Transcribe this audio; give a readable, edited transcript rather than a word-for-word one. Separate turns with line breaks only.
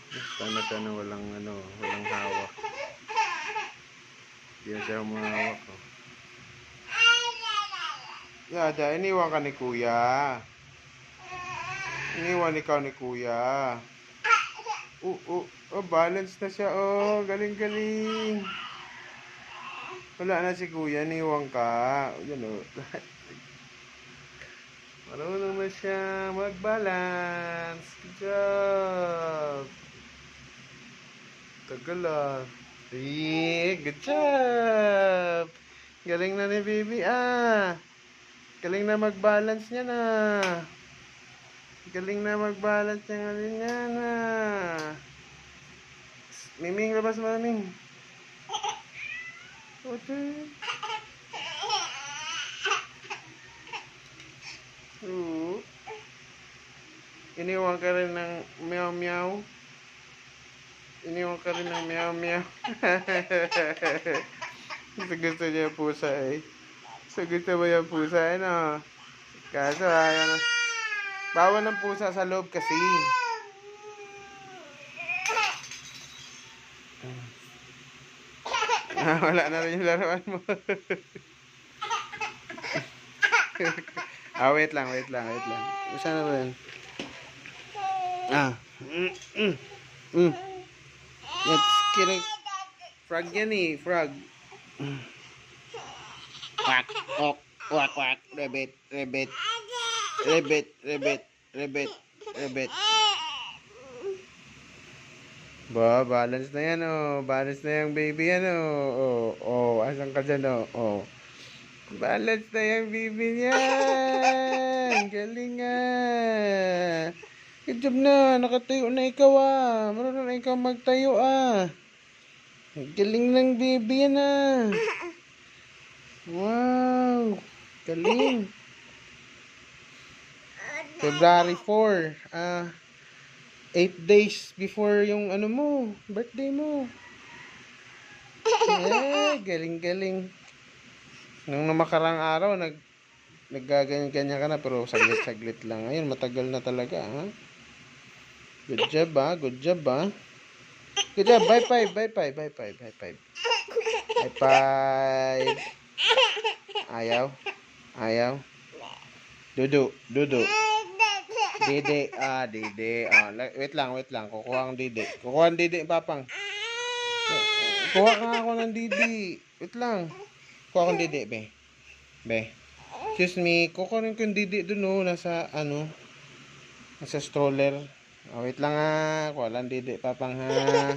Sana sana walang walang hawak. Hindi na siya humahawak. Oh. Yada, iniwan ka ni kuya. Iniwan ikaw ni kuya. Balance na siya. Oh, galing-galing. Wala na si kuya, iniwan ka. Yan oh. Marunong na siya mag-balance. Good job. Tagal ah. Good job. Galing na ni baby ah. Galing na mag-balance niya na. Galing na mag-balance niya na. Miming, labas mo, Miming. Okay. Oo. Iniwan ka rin ng meow-meow. Iniwan ka rin ng meow-meow. Gusto niya yung pusa eh. Gusto mo yung pusa eh no? Kaso ayaw na. Bawal ng pusa sa loob kasi. Wala na rin yung laruan mo. Wait lang. Saan na ba yun? Let's kill frog yan eh, frog. Quack, quack, quack, rabbit. Balance na yan oh. Balance na yung baby yan oh. Asan ka dyan oh. Balance na yung baby niyan. Galing ah. Good job na. Nakatayo na ikaw ah. Marunong na ikaw magtayo ah. Galing ng baby yan ah. Wow. Galing. February 4. 8 days before yung birthday mo. Galing. Nung namakarang araw, naggaganyan-ganyan ka na, pero saglit-saglit lang. Ayun, matagal na talaga, ha? Good job, ha? Good job. Bye five. Ayaw. Dudu. Dede. Dede. Wait lang. Kukuha ang dede. Papang. Kuha ka ako ng dede. Wait lang. Kuha akong dede, be. Excuse me. Kukuha ko yung dede dun, nasa stroller. Wait lang ha. Kuha lang dede, papang ha.